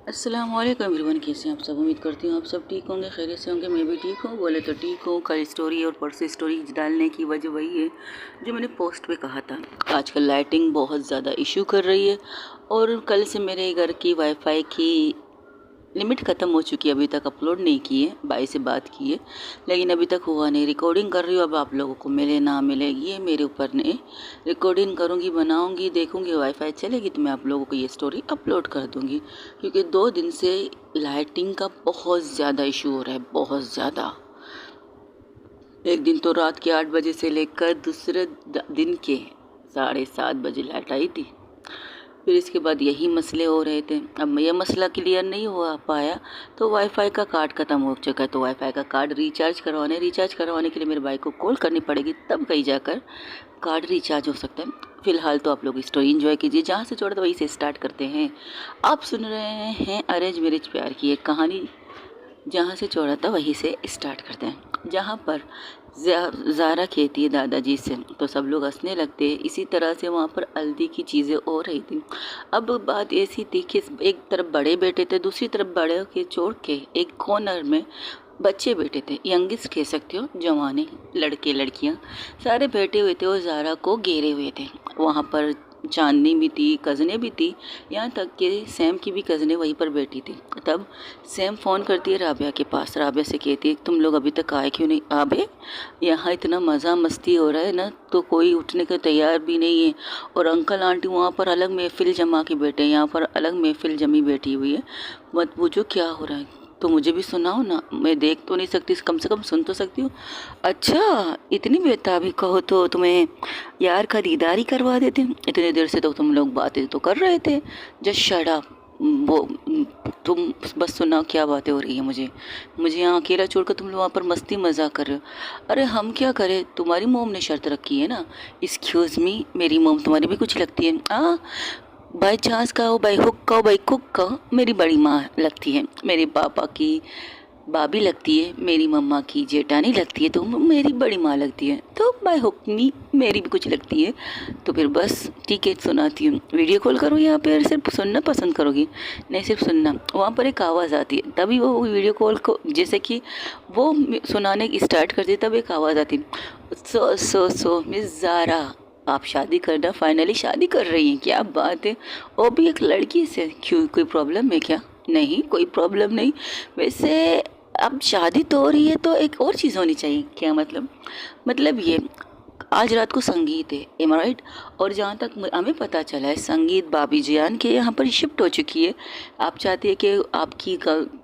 अस्सलामुअलैकुम एवरीवन, कैसे हैं आप सब। उम्मीद करती हूँ आप सब ठीक होंगे, खैरियत से होंगे। मैं भी ठीक हूँ, बोले तो ठीक हूँ। कल स्टोरी और परसों स्टोरी डालने की वजह वही है जो मैंने पोस्ट पे कहा था। आजकल लाइटिंग बहुत ज़्यादा इशू कर रही है और कल से मेरे घर की वाईफाई की लिमिट ख़त्म हो चुकी है। अभी तक अपलोड नहीं किए, भाई से बात की है लेकिन अभी तक हुआ नहीं। रिकॉर्डिंग कर रही हूँ, अब आप लोगों को मिले ना मिले ये मेरे ऊपर नहीं। रिकॉर्डिंग करूँगी, बनाऊँगी, देखूँगी वाईफाई चलेगी तो मैं आप लोगों को ये स्टोरी अपलोड कर दूँगी। क्योंकि 2 दिन से लाइटिंग का बहुत ज़्यादा इशू हो रहा है, बहुत ज़्यादा। एक दिन तो रात के 8 बजे से लेकर दूसरे दिन के 7:30 बजे लाइट आई थी। फिर इसके बाद यही मसले हो रहे थे। अब यह मसला क्लियर नहीं हुआ पाया तो वाईफाई का कार्ड ख़त्म हो चुका है, तो वाईफाई का कार्ड रिचार्ज करवाने के लिए मेरे भाई को कॉल करनी पड़ेगी, तब कहीं जाकर कार्ड रिचार्ज हो सकता है। फ़िलहाल तो आप लोग स्टोरी एंजॉय कीजिए, जहाँ से छोड़ा था वहीं से स्टार्ट करते हैं। आप सुन रहे हैं अरेंज मैरिज प्यार की एक कहानी, जहाँ से छोड़ा था वहीं से स्टार्ट करते हैं। जहाँ पर ज़ारा कहती है दादाजी से तो सब लोग हंसने लगते हैं। इसी तरह से वहाँ पर हल्दी की चीज़ें हो रही थी। अब बात ऐसी थी कि एक तरफ बड़े बैठे थे, दूसरी तरफ बड़े के छोड़ के एक कॉर्नर में बच्चे बैठे थे, यंगिस्ट कह सकते हो, जवाने लड़के लड़कियाँ सारे बैठे हुए थे और ज़ारा को घेरे हुए थे। वहाँ पर चांदनी भी थी, कज़नें भी थी, यहाँ तक कि सैम की भी कज़नें वहीं पर बैठी थी। तब सैम फ़ोन करती है राबिया के पास। राबिया से कहती है तुम लोग अभी तक आए क्यों नहीं। आबे यहाँ इतना मज़ा मस्ती हो रहा है ना, तो कोई उठने को तैयार भी नहीं है। और अंकल आंटी वहाँ पर अलग महफिल जमा के बैठे हैं, यहाँ पर अलग महफिल जमी बैठी हुई है। मत पूछो क्या हो रहा है, तो मुझे भी सुनाओ ना। मैं देख तो नहीं सकती, कम से कम सुन तो सकती हूँ। अच्छा इतनी बेताबी कहो तो तुम्हें यार का दीदार ही करवा देते। इतनी देर से तो तुम लोग बातें तो कर रहे थे। Just shut up. वो तुम बस सुनाओ क्या बातें हो रही है। मुझे यहाँ अकेला छोड़कर तुम लोग वहाँ पर मस्ती मजाक कर रहे हो। अरे हम क्या करें, तुम्हारी मोम ने शर्त रखी है ना। एक्सक्यूज़ मी, मेरी मोम तुम्हारी भी कुछ लगती है। बाई चांस का हो, बाई हुक का हो, बाई कुक का हो, मेरी बड़ी माँ लगती है, मेरे पापा की भाभी लगती है, मेरी मम्मा की जेठानी लगती है, तो मेरी बड़ी माँ लगती है, तो बाय हुक्मी मेरी भी कुछ लगती है। तो फिर बस ठीक है, सुनाती हूँ। वीडियो कॉल करो यहाँ पे, सिर्फ सुनना पसंद करोगी? नहीं, सिर्फ सुनना। वहाँ पर एक आवाज़ आती है, तभी वो वीडियो कॉल को जैसे कि वो सुनाने की स्टार्ट करती है, तब एक आवाज़ आती है, सो मिस ज़ारा आप शादी करना, फाइनली शादी कर रही हैं, क्या बात है। वो भी एक लड़की से। क्यों, कोई प्रॉब्लम है क्या? नहीं, कोई प्रॉब्लम नहीं। वैसे अब शादी तो हो रही है तो एक और चीज़ होनी चाहिए। क्या मतलब ये आज रात को संगीत है, एम राइट। और जहाँ तक हमें पता चला है, संगीत भाभी जान के यहाँ पर शिफ्ट हो चुकी है। आप चाहती है कि आपकी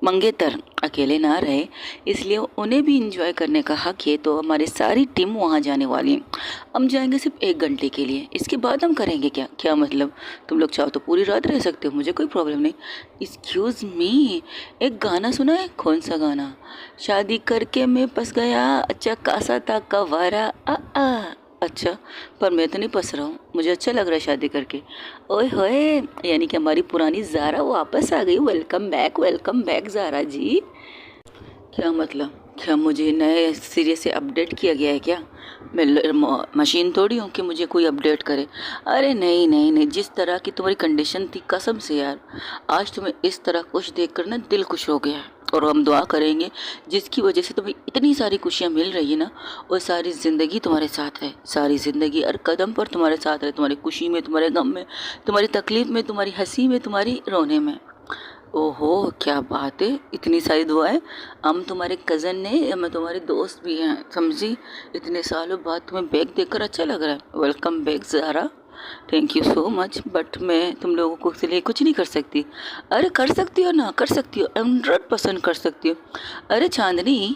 मंगेतर अकेले ना रहे, इसलिए उन्हें भी इंजॉय करने का हक है। तो हमारी सारी टीम वहाँ जाने वाली है। हम जाएंगे सिर्फ 1 घंटे के लिए, इसके बाद हम करेंगे क्या? क्या मतलब, तुम लोग चाहो तो पूरी रात रह सकते हो, मुझे कोई प्रॉब्लम नहीं। एक्सक्यूज़ मी, एक गाना सुना है? कौन सा गाना? शादी करके मैं फंस गया, अच्छा खासा था कवारा अच्छा, पर मैं तो नहीं फंस रहा हूँ, मुझे अच्छा लग रहा है शादी करके। ओए होए, यानी कि हमारी पुरानी ज़ारा वापस आ गई। वेलकम बैक ज़ारा जी। क्या मतलब, क्या मुझे नए सिरे से अपडेट किया गया है क्या? मैं मशीन थोड़ी हूँ कि मुझे कोई अपडेट करे। अरे नहीं नहीं नहीं, जिस तरह की तुम्हारी कंडीशन थी, कसम से यार, आज तुम्हें इस तरह खुश देखकर ना दिल खुश हो गया है। और हम दुआ करेंगे जिसकी वजह से तुम्हें इतनी सारी खुशियाँ मिल रही है ना, वो सारी ज़िंदगी तुम्हारे साथ रहे, सारी ज़िंदगी हर कदम पर तुम्हारे साथ रहे, तुम्हारी खुशी में, तुम्हारे गम में, तुम्हारी तकलीफ में, तुम्हारी हंसी में, तुम्हारी रोने में। ओहो क्या बात है, इतनी सारी दुआएं। हम तुम्हारे कज़न ने, मैं तुम्हारे दोस्त भी हैं, समझी। इतने सालों बाद तुम्हें बैग देखकर अच्छा लग रहा है। Welcome back Zara, thank you so much. But मैं तुम लोगों को के लिए कुछ नहीं कर सकती। अरे कर सकती हो ना, कर सकती हो, 100% कर सकती हो। अरे चांदनी,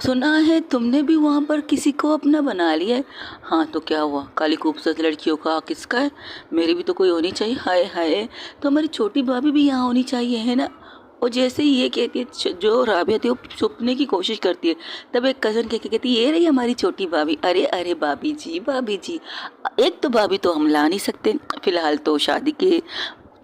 सुना है तुमने भी वहाँ पर किसी को अपना बना लिया है। हाँ तो क्या हुआ, काली खूबसूरत लड़कियों का किसका है? मेरी भी तो कोई होनी चाहिए। हाय हाय, तो हमारी छोटी भाभी भी यहाँ होनी चाहिए, है ना। और जैसे ही ये कहती है, जो राबिया थी वो छुपने की कोशिश करती है, तब एक कज़न कह के कहती है ये रही हमारी छोटी भाभी। अरे अरे भाभी जी, भाभी जी, एक तो भाभी तो हम ला नहीं सकते, फिलहाल तो शादी की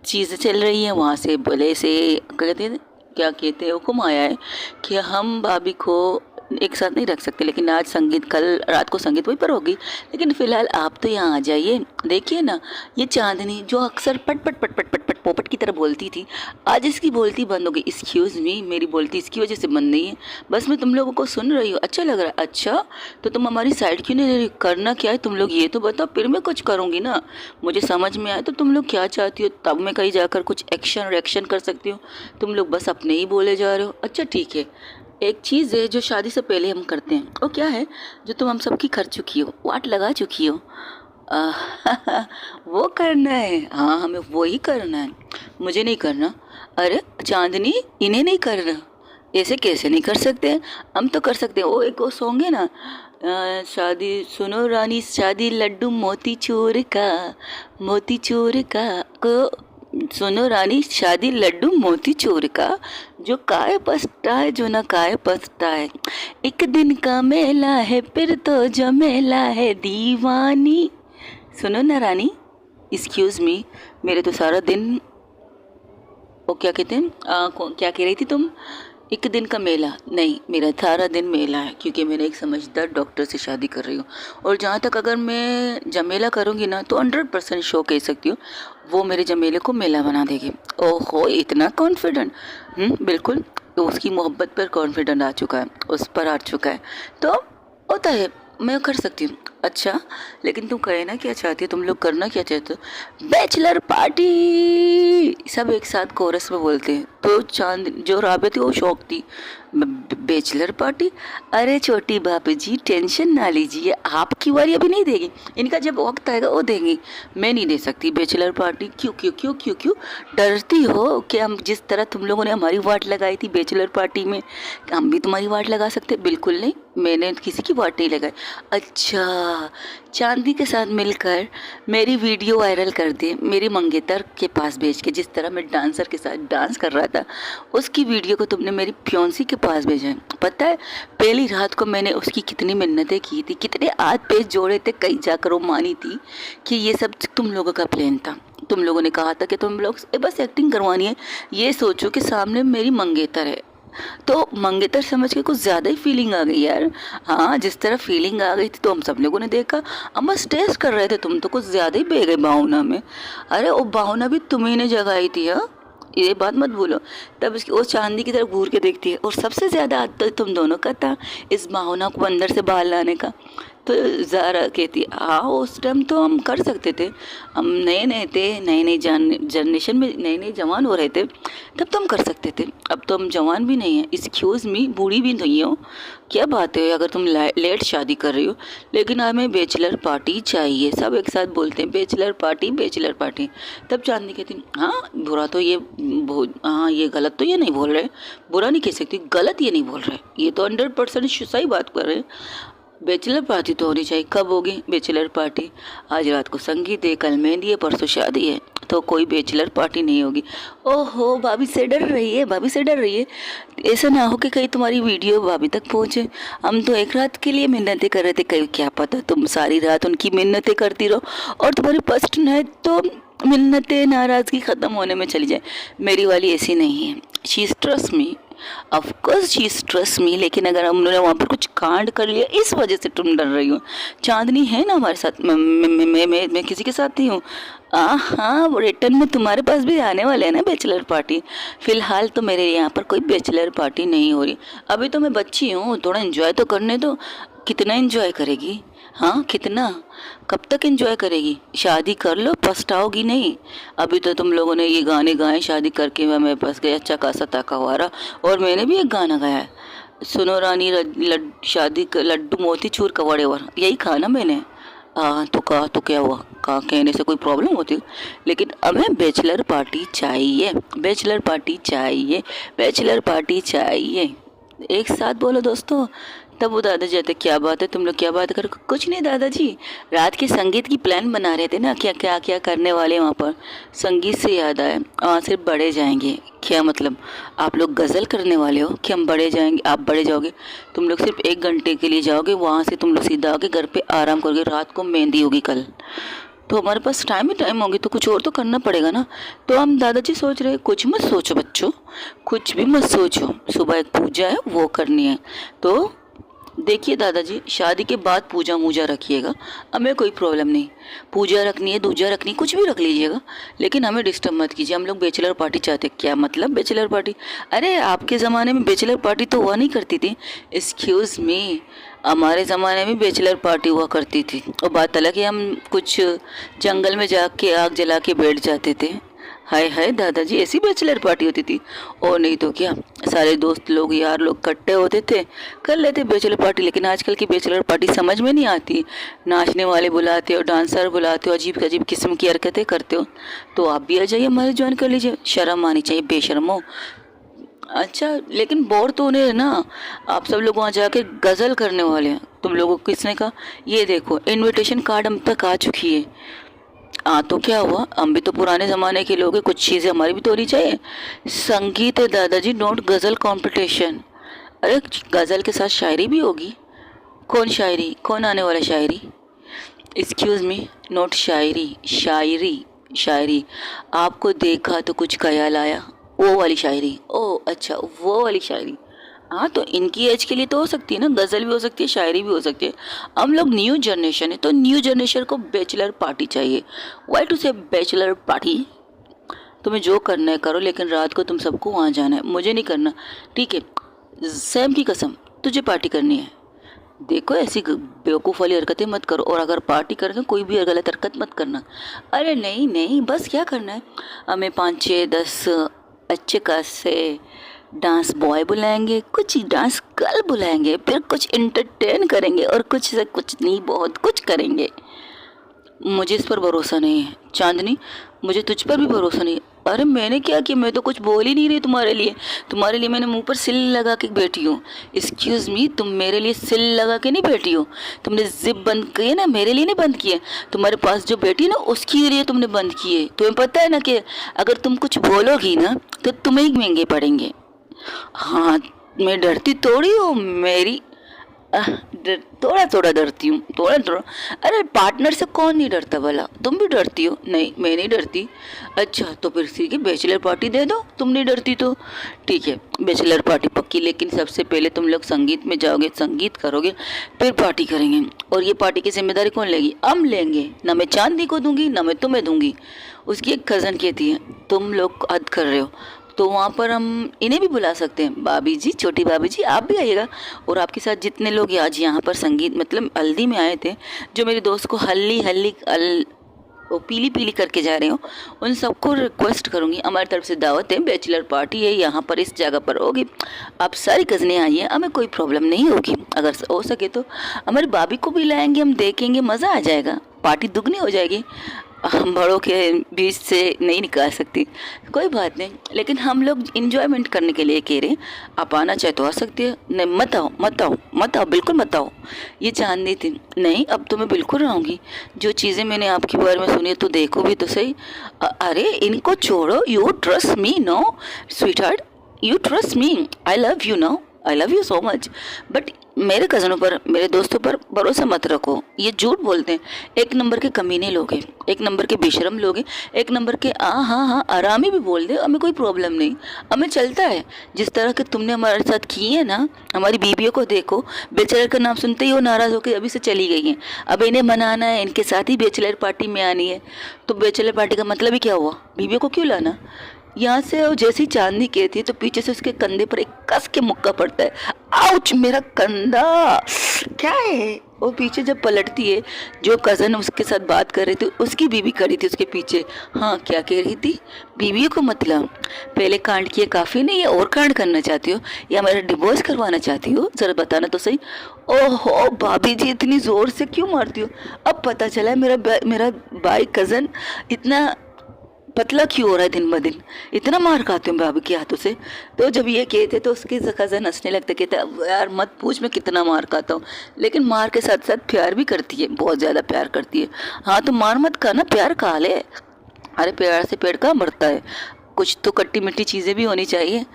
चीज़ें चल रही हैं। वहाँ से बोले से कहते हैं, क्या कहते हैं, हुक्म आया है कि हम भाभी को एक साथ नहीं रख सकते, लेकिन आज संगीत, कल रात को संगीत वहीं पर होगी, लेकिन फ़िलहाल आप तो यहाँ आ जाइए। देखिए ना, ये चांदनी जो अक्सर पट पट पट पट पट पट पोपट की तरह बोलती थी, आज इसकी बोलती बंद हो गई। एक्सक्यूज़ मी, मेरी बोलती इसकी वजह से बंद नहीं है, बस मैं तुम लोगों को सुन रही हूँ। अच्छा लग रहा है? अच्छा, तो तुम हमारी साइड क्यों नहीं ले रही? करना क्या है तुम लोग ये तो बताओ, फिर मैं कुछ करूँगी ना। मुझे समझ में आए तो तुम लोग क्या चाहती हो, तब मैं कहीं जाकर कुछ एक्शन रिएक्शन कर सकती हूँ। तुम लोग बस अपने ही बोले जा रहे हो। अच्छा ठीक है, एक चीज़ है जो शादी से पहले हम करते हैं, वो क्या है? जो तुम हम सबकी कर चुकी हो, वाट लगा चुकी हो, आ, वो करना है। हाँ, हमें वो ही करना है, मुझे नहीं करना। अरे चांदनी, इन्हें नहीं करना, ऐसे कैसे नहीं कर सकते हैं? हम तो कर सकते हैं। वो एक वो सॉन्ग है ना, शादी सुनो रानी शादी लड्डू मोती चूर का, मोती चूर का को सुनो रानी शादी लड्डू मोती चूर का, जो काय पछता है जो ना काय पछता है, एक दिन का मेला है फिर तो जमेला है दीवानी। सुनो ना रानी, एक्सक्यूज़ मी, मेरे तो सारा दिन, वो क्या कहते हैं, क्या कह रही थी तुम? एक दिन का मेला नहीं, मेरा सारा दिन मेला है, क्योंकि मैंने एक समझदार डॉक्टर से शादी कर रही हूँ। और जहाँ तक अगर मैं जमेला करूँगी ना, तो 100% शो कह सकती हूँ, वो मेरे जमेले को मेला बना देगी। ओहो, इतना कॉन्फिडेंट? बिल्कुल, तो उसकी मोहब्बत पर कॉन्फिडेंट आ चुका है, उस पर आ चुका है, तो होता है, मैं कर सकती हूँ। अच्छा, लेकिन तुम कहना क्या चाहती हो, तुम लोग करना क्या चाहते हो? बैचलर पार्टी, सब एक साथ कोरस में बोलते हैं। तो चांद जो राबे थी वो शौक थी, बैचलर पार्टी। अरे छोटी भाभी जी, टेंशन ना लीजिए, आपकी बारी अभी नहीं देगी, इनका जब वक्त आएगा वो देंगी, मैं नहीं दे सकती बैचलर पार्टी। क्यों क्यों क्यों क्यों क्यों डरती हो कि हम जिस तरह तुम लोगों ने हमारी वाट लगाई थी बैचलर पार्टी में, हम भी तुम्हारी वाट लगा सकते? बिल्कुल नहीं, मैंने किसी की वाट नहीं लगाई। अच्छा, चांदी के साथ मिलकर मेरी वीडियो वायरल कर दे, मेरी मंगेतर के पास भेज के, जिस तरह मैं डांसर के साथ डांस कर रहा था, उसकी वीडियो को तुमने मेरी फ्योंसी के पास भेजा है। पता है, पहली रात को मैंने उसकी कितनी मिन्नतें की थी, कितने हाथ पैर जोड़े थे, कहीं जाकर वो मानी थी कि ये सब तुम लोगों का प्लान था। तुम लोगों ने कहा था कि तुम लोग बस एक्टिंग करवानी है, ये सोचो कि सामने मेरी मंगेतर है, तो मंगेतर समझ के कुछ ज़्यादा ही फीलिंग आ गई यार। हाँ, जिस तरह फीलिंग आ गई थी तो हम सब लोगों ने देखा, हम बस टेस्ट कर रहे थे, तुम तो कुछ ज़्यादा ही बह गए भावना में। अरे वो भावना भी तुम्ही ने जगाई थी, हाँ, ये बात मत भूलो। तब इसकी वो चांदी की तरफ घूर के देखती है, और सबसे ज़्यादा हाथ तो तुम दोनों का था इस भावना को अंदर से बाहर लाने का। तो ज़ारा कहती है, हाँ उस टाइम तो हम कर सकते थे, हम नए नए थे, नई नई जनरेशन में नए नए जवान हो रहे थे, तब तो हम कर सकते थे। अब तो हम जवान भी नहीं हैं, एक्सक्यूज़ मी, बूढ़ी भी नहीं हो। क्या बात है, अगर तुम लेट शादी कर रही हो, लेकिन हमें बैचलर पार्टी चाहिए। सब एक साथ बोलते हैं बैचलर पार्टी, बैचलर पार्टी। तब चांदनी कहती, हाँ बुरा तो ये हाँ ये गलत तो ये नहीं बोल रहे, बुरा नहीं कह सकती, गलत ये नहीं बोल रहे, ये तो 100% सही बात कर रहे हैं। बैचलर पार्टी तो होनी चाहिए। कब होगी बैचलर पार्टी? आज रात को संगीत है, कल मेहंदी है, परसों शादी है, तो कोई बैचलर पार्टी नहीं होगी। ओहो, भाभी से डर रही है, भाभी से डर रही है। ऐसा ना हो कि कहीं तुम्हारी वीडियो भाभी तक पहुँचे। हम तो एक रात के लिए मिन्नतें कर रहे थे, कहीं क्या पता तुम सारी रात उनकी मिन्नतें करती रहो और तुम्हारी पसंद है तो मिन्नतें नाराज़गी ख़त्म होने में चली जाए। मेरी वाली ऐसी नहीं है, she trust me, of course she trust me, लेकिन अगर हमने वहाँ पर कुछ कांड कर लिया, इस वजह से तुम डर रही हो। चांदनी है ना हमारे साथ, मैं किसी के साथ नहीं हूँ। हाँ, वो रिटर्न में तुम्हारे पास भी आने वाले हैं ना बैचलर पार्टी। फ़िलहाल तो मेरे यहाँ पर कोई बैचलर पार्टी नहीं हो रही, अभी तो मैं बच्ची हूँ, थोड़ा एंजॉय तो करने दो। कितना एंजॉय करेगी? हाँ कितना, कब तक एंजॉय करेगी? शादी कर लो, पछताओगी नहीं। अभी तो तुम लोगों ने ये गाने गाए, शादी करके मैं मेरे पास गया चका सता कवारा, और मैंने भी एक गाना गाया है, सुनो रानी शादी लड्डू मोती चूर कवाड़े वर, यही कहा ना मैंने। तो कहा तो क्या हुआ, कहा कहने से कोई प्रॉब्लम होती? लेकिन हमें बैचलर पार्टी चाहिए, बैचलर पार्टी चाहिए, बैचलर पार्टी चाहिए। एक साथ बोलो दोस्तों। तब वो दादाजी आते, क्या बात है, तुम लोग क्या बात कर? कुछ नहीं दादाजी, रात के संगीत की प्लान बना रहे थे ना, क्या क्या क्या करने वाले वहाँ पर। संगीत से याद आया, वहाँ से बड़े जाएंगे। क्या मतलब, आप लोग गज़ल करने वाले हो कि हम बड़े जाएंगे? आप बड़े जाओगे, तुम लोग सिर्फ 1 घंटे के लिए जाओगे, वहाँ से तुम लोग सीधा आके घर पे आराम करोगे। रात को मेहंदी होगी कल, तो हमारे पास टाइम ही टाइम होगी, तो कुछ और तो करना पड़ेगा ना। तो हम दादाजी सोच रहे, कुछ मत सोचो बच्चों, कुछ भी मत सोचो, सुबह एक पूजा है वो करनी है, तो देखिए दादाजी, शादी के बाद पूजा मूजा रखिएगा, हमें कोई प्रॉब्लम नहीं। पूजा रखनी है, दूजा रखनी है, कुछ भी रख लीजिएगा, लेकिन हमें डिस्टर्ब मत कीजिए। हम लोग बैचलर पार्टी चाहते। क्या मतलब बैचलर पार्टी? अरे आपके ज़माने में बैचलर पार्टी तो हुआ नहीं करती थी। एक्सक्यूज़ मी, हमारे ज़माने में बैचलर पार्टी हुआ करती थी। और बात अलग है, हम कुछ जंगल में जाके आग जला के बैठ जाते थे। हाय हाय दादाजी, ऐसी बैचलर पार्टी होती थी। और नहीं तो क्या, सारे दोस्त लोग यार लोग इकट्ठे होते थे, कर लेते बैचलर पार्टी। लेकिन आजकल की बैचलर पार्टी समझ में नहीं आती। नाचने वाले बुलाते हो, डांसर बुलाते हो, अजीब अजीब किस्म की हरकतें करते हो। तो आप भी आ जाइए, हमारे ज्वाइन कर लीजिए। शर्म आनी चाहिए, बेशर्मो। अच्छा, लेकिन बोर तो उन्हें है ना। आप सब लोग वहाँ जाके गज़ल करने वाले हैं। तुम लोगों को किसने कहा? ये देखो, इनविटेशन कार्ड हम तक आ चुकी है। तो क्या हुआ, हम भी तो पुराने ज़माने के लोग हैं, कुछ चीज़ें हमारी भी तो होनी चाहिए। संगीत है दादाजी, नोट गज़ल कंपटीशन। अरे गज़ल के साथ शायरी भी होगी। कौन शायरी? कौन आने वाला शायरी? एक्सक्यूज़ मी, नोट शायरी, शायरी, शायरी। आपको देखा तो कुछ ख्याल आया, वो वाली शायरी। ओह अच्छा, वो वाली शायरी। हाँ, तो इनकी एज के लिए तो हो सकती है ना, गज़ल भी हो सकती है, शायरी भी हो सकती है। हम लोग न्यू जनरेशन है, तो न्यू जनरेशन को बैचलर पार्टी चाहिए। वाई टू से बैचलर पार्टी? तुम्हें जो करना है करो, लेकिन रात को तुम सबको वहाँ जाना है, मुझे नहीं करना, ठीक है? सैम की कसम, तुझे पार्टी करनी है। देखो, ऐसी बेवकूफ़ वाली हरकतें मत करो, और अगर पार्टी करना कोई भी गलत हरकत मत करना। अरे नहीं नहीं, बस क्या करना है, हमें 5 6 10 अच्छे खासे डांस बॉय बुलाएंगे, कुछ डांस गर्ल बुलाएंगे, फिर कुछ इंटरटेन करेंगे, और कुछ से कुछ नहीं, बहुत कुछ करेंगे। मुझे इस पर भरोसा नहीं है चांदनी, मुझे तुझ पर भी भरोसा नहीं है। अरे मैंने क्या किया, मैं तो कुछ बोल ही नहीं रही तुम्हारे लिए। तुम्हारे लिए मैंने मुंह पर सिल लगा के बैठी हूँ। एक्सक्यूज़ मी, तुम मेरे लिए सिल लगा के नहीं बैठी हो। तुमने जिप बंद की है ना, मेरे लिए नहीं बंद की है। तुम्हारे पास जो बैठी है ना, उसके लिए तुमने बंद की है। तुम्हें पता है ना कि अगर तुम कुछ बोलोगी ना तो तुम्हें ही महंगे पड़ेंगे। हाँ, मैं डरती थोड़ी हूँ मेरी, थोड़ा थोड़ा डरती हूँ, थोड़ा थोड़ा। अरे पार्टनर से कौन नहीं डरता भला? तुम भी डरती हो? नहीं, मैं नहीं डरती। अच्छा, तो फिर ठीक है, बैचलर पार्टी दे दो, तुम नहीं डरती तो। ठीक है, बैचलर पार्टी पक्की, लेकिन सबसे पहले तुम लोग संगीत में जाओगे, संगीत करोगे, फिर पार्टी करेंगे। और ये पार्टी की जिम्मेदारी कौन लेगी? हम लेंगे ना। मैं चांदनी को दूंगी ना मैं तुम्हें दूंगी। उसकी एक कज़न कहती है तुम लोग हद कर रहे हो। तो वहाँ पर हम इन्हें भी बुला सकते हैं, भाभी जी, छोटी भाभी जी, आप भी आइएगा। और आपके साथ जितने लोग आज यहाँ पर संगीत मतलब हल्दी में आए थे, जो मेरे दोस्त को हल्ली हल्ली वो पीली पीली करके जा रहे हो, उन सबको रिक्वेस्ट करूँगी, हमारी तरफ से दावत है, बैचलर पार्टी है, यहाँ पर इस जगह पर होगी। आप सारी कज़नें आइए, हमें कोई प्रॉब्लम नहीं होगी। अगर हो सके तो हमारी भाभी को भी लाएंगे, हम देखेंगे, मज़ा आ जाएगा, पार्टी दुगनी हो जाएगी। हम बड़ों के बीच से नहीं निकाल सकती, कोई बात नहीं, लेकिन हम लोग इंजॉयमेंट करने के लिए कह रहे हैं। आप आना चाहे तो आ सकते हैं। नहीं, मत आओ मत आओ मत आओ, बिल्कुल मत आओ। ये चांदनी थी। नहीं, अब तो मैं बिल्कुल आऊँगी। जो चीज़ें मैंने आपके बारे में सुनी है तो देखो भी तो सही। अरे इनको छोड़ो, you trust me know sweet heart, you trust me, I love you know, I love you so much. But मेरे कज़नों पर, मेरे दोस्तों पर भरोसा मत रखो, ये झूठ बोलते हैं। एक नंबर के कमीने लोग हैं, एक नंबर के बेशरम लोग हैं, एक नंबर के हाँ आरामी भी बोल दे, हमें कोई प्रॉब्लम नहीं, हमें चलता है। जिस तरह के तुमने हमारे साथ किए हैं ना, हमारी बीबियों को देखो, बैचलर का नाम सुनते ही वो नाराज़ होकर अभी से चली गई हैं। अब इन्हें मनाना है, इनके साथ ही बैचलर पार्टी में आनी है। तो बैचलर पार्टी का मतलब ही क्या हुआ? बीबियों को क्यों लाना? यहाँ से वो जैसी चांदनी कहती है तो पीछे से उसके कंधे पर एक कस के मुक्का पड़ता है। आउच, मेरा कंधा क्या है? वो पीछे जब पलटती है, जो कज़न उसके साथ बात कर रही थी, उसकी बीवी खड़ी थी उसके पीछे। हाँ, क्या कह रही थी? बीवियों को मतलब पहले कांड किए काफ़ी नहीं है, और कांड करना चाहती हो या मेरा डिवोर्स करवाना चाहती हो? ज़रा बताना तो सही। ओहो भाभी जी, इतनी ज़ोर से क्यों मारती हो? अब पता चला है मेरा भाई कज़न इतना पतला क्यों हो रहा है दिन ब दिन, इतना मार खाते हूँ भाभी के हाथों से। तो जब ये कहते तो उसके कज़न हंसने लगते, कहते अब यार मत पूछ मैं कितना मार खाता हूँ। लेकिन मार के साथ साथ प्यार भी करती है, बहुत ज़्यादा प्यार करती है। हाँ, तो मार मत खाना, प्यार खा ले। अरे प्यार से पेड़ कहाँ मरता है, कुछ तो खट्टी मीठी चीज़ें भी होनी चाहिए।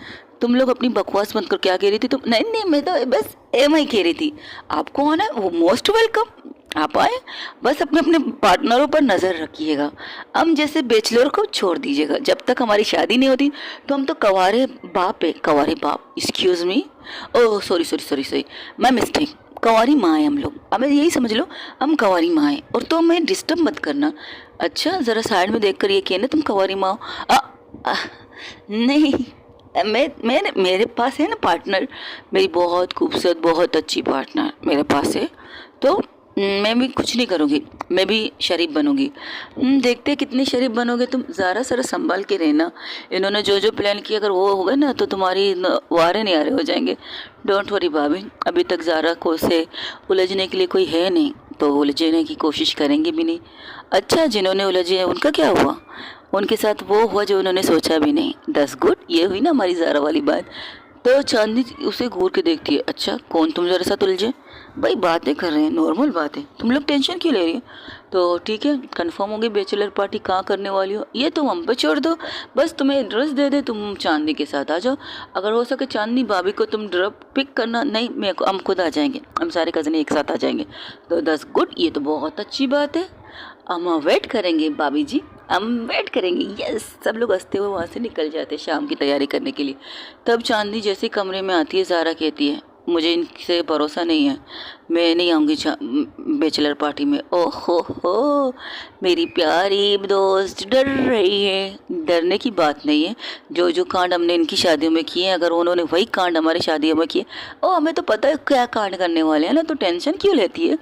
तुम लोग अपनी बकवास बंद कर, क्या कह रही थी तुम? नहीं नहीं, मैं तो बस एम आई कह रही थी। आपको आना है वो मोस्ट वेलकम, आप आए, बस अपने अपने पार्टनरों पर नज़र रखिएगा। हम जैसे बैचलर को छोड़ दीजिएगा, जब तक हमारी शादी नहीं होती तो हम तो कवारे बाप है, कवारे बाप। Excuse me, oh sorry sorry sorry sorry, my mistake, कंवारी माँ है हम लोग, अब यही समझ लो हम कंवारी माँ है, और तो हमें डिस्टर्ब मत करना। अच्छा ज़रा साइड में देख कर ये कहना तुम कंवारी माँ हो। नहीं, मेरे पास है ना पार्टनर, मेरी बहुत खूबसूरत बहुत अच्छी पार्टनर मेरे पास है, तो मैं भी कुछ नहीं करूँगी, मैं भी शरीफ बनूँगी। देखते कितनी शरीफ बनोगे तुम, ज़रा ज़रा संभाल के रहना। इन्होंने जो जो प्लान किया अगर वो होगा ना तो तुम्हारी वारे नहीं आ रहे हो जाएंगे। डोंट वरी भाभी, अभी तक ज़रा को से उलझने के लिए कोई है नहीं, तो उलझने की कोशिश करेंगे भी नहीं। अच्छा जिन्होंने उलझे उनका क्या हुआ, उनके साथ वो हुआ जो उन्होंने सोचा भी नहीं। दस गुड, ये हुई ना हमारी ज़रा वाली बात। तो चांदनी उसे घूर के देखती है, अच्छा कौन तुम ज़रा सा उलझे, भाई बातें कर रहे हैं नॉर्मल बात है, तुम लोग टेंशन क्यों ले रही हो। तो ठीक है कंफर्म हो गई बैचलर पार्टी कहाँ करने वाली हो, ये तुम हम पे छोड़ दो, बस तुम्हें एड्रेस दे दे, तुम चांदनी के साथ आ जाओ। अगर हो सके चांदनी भाभी को तुम ड्रॉप पिक करना, नहीं मैं हम खुद आ जाएंगे, हम सारे कज़न एक साथ आ जाएंगे। तो दस गुड, ये तो बहुत अच्छी बात है, हम वेट करेंगे भाभी जी, हम वेट करेंगे। यस, सब लोग हंसते हुए वहाँ से निकल जाते शाम की तैयारी करने के लिए। तब चांदनी जैसे कमरे में आती है, ज़ारा कहती है मुझे इनसे भरोसा नहीं है, मैं नहीं आऊँगी बैचलर पार्टी में। ओहो हो मेरी प्यारी दोस्त डर रही है, डरने की बात नहीं है, जो जो कांड हमने इनकी शादियों में किए हैं, अगर उन्होंने वही कांड हमारी शादियों में किए, ओ हमें तो पता है क्या कांड करने वाले हैं ना, तो टेंशन क्यों लेती है।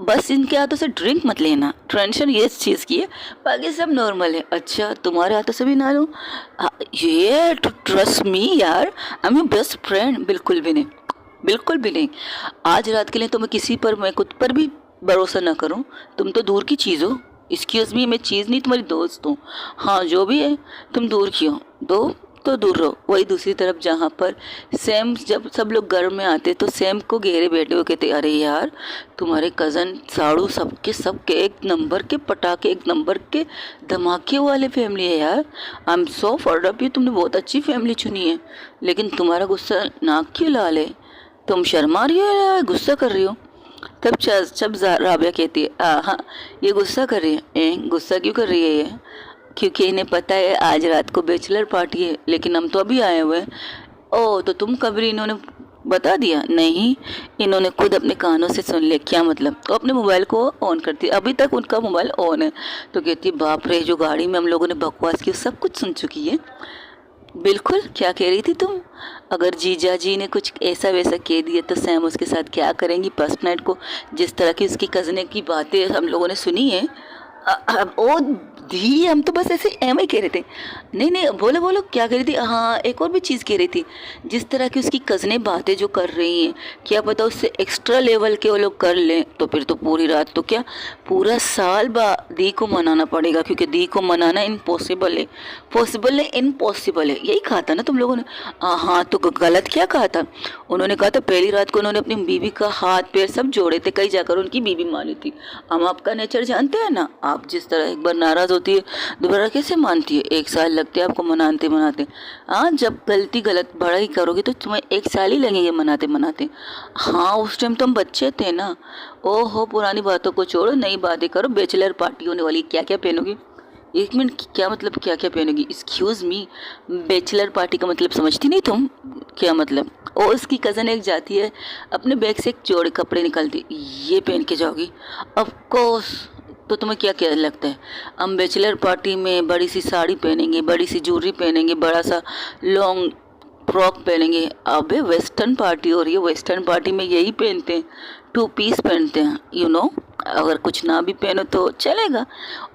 बस इनके हाथों से ड्रिंक मत लेना, टेंशन ये चीज़ की है, बाकी सब नॉर्मल है। अच्छा तुम्हारे हाथों से भी ना लूँ, ये ट्रस्ट मी यार, I am your best friend. बिल्कुल भी नहीं, बिल्कुल भी नहीं, आज रात के लिए तो मैं किसी पर, मैं खुद पर भी भरोसा ना करूं, तुम तो दूर की चीज़ हो। एक्सक्यूज़ मी, मैं चीज़ नहीं तुम्हारी दोस्त हूँ, हाँ जो भी है तुम दूर की हो, दो तो दूर रहो। वही दूसरी तरफ जहाँ पर सैम, जब सब लोग घर में आते तो सैम को घेरे बैठे हुए कहते अरे यार तुम्हारे कज़न साड़ू सबके एक नंबर के पटाखे, एक नंबर के धमाके वाले फैमिली है यार, I am so for up you, तुमने बहुत अच्छी फैमिली चुनी है, लेकिन तुम्हारा गुस्सा नाक क्यों लाल है, तुम शर्मा रही हो या गुस्सा कर रही हो। तब जब राबिया कहती है हाँ ये गुस्सा कर रही है, गुस्सा क्यों कर रही है ये, क्योंकि इन्हें पता है आज रात को बैचलर पार्टी है, लेकिन हम तो अभी आए हुए हैं। ओह तो तुम कभी इन्होंने बता दिया, नहीं इन्होंने खुद अपने कानों से सुन लिया। क्या मतलब, तो अपने मोबाइल को ऑन करती है, अभी तक उनका मोबाइल ऑन है, तो कहती है बाप रे जो गाड़ी में हम लोगों ने बकवास की सब कुछ सुन चुकी है। बिल्कुल, क्या कह रही थी तुम, अगर जीजा जी ने कुछ ऐसा वैसा कह दिया तो सैम उसके साथ क्या करेंगी फर्स्ट नाइट को, जिस तरह की उसकी कज़ने की बातें हम लोगों ने सुनी है। ओ दी, हम तो बस ऐसे एम ही कह रहे थे। नहीं नहीं बोलो बोलो क्या कह रही थी, हाँ एक और भी चीज़ कह रही थी, जिस तरह की उसकी कज़नें बातें जो कर रही हैं, क्या पता उससे एक्स्ट्रा लेवल के वो लोग कर लें, तो फिर तो पूरी रात तो क्या पूरा साल दी को मनाना पड़ेगा, क्योंकि दी को मनाना इम्पॉसिबल है, पॉसिबल है इम्पॉसिबल है, यही कहा था ना तुम लोगों ने। हाँ तो गलत क्या कहा था, उन्होंने कहा था पहली रात को उन्होंने अपनी बीवी का हाथ पैर सब जोड़े थे, कहीं जाकर उनकी बीवी मानी थी। हम आपका नेचर जानते हैं ना, आप जिस तरह एक बार नाराज़ होती है दोबारा कैसे मानती है, एक साल लगते हैं आपको मनाते मनाते। हाँ जब गलत बड़ा ही करोगे तो तुम्हें एक साल ही लगेंगे मनाते मनाते। हाँ उस टाइम तो हम बच्चे थे ना। ओहो पुरानी बातों को छोड़ो, नई बातें करो, बैचलर पार्टी होने वाली, क्या क्या पहनोगी, एक मिनट क्या मतलब क्या क्या पहनोगी, एक्सक्यूज़ मी, बैचलर पार्टी का मतलब समझती नहीं तुम, क्या मतलब। और उसकी कज़न एक जाती है अपने बैग से एक जोड़े कपड़े निकालती, ये पहन के जाओगी, ऑफ कोर्स। तो तुम्हें क्या क्या लगता है, हम बैचलर पार्टी में बड़ी सी साड़ी पहनेंगे, बड़ी सी ज्वेलरी पहनेंगे, बड़ा सा लॉन्ग फ्रॉक पहनेंगे। अबे वेस्टर्न पार्टी हो रही है, वेस्टर्न पार्टी में यही पहनते हैं, टू पीस पहनते हैं, यू नो, अगर कुछ ना भी पहनो तो चलेगा।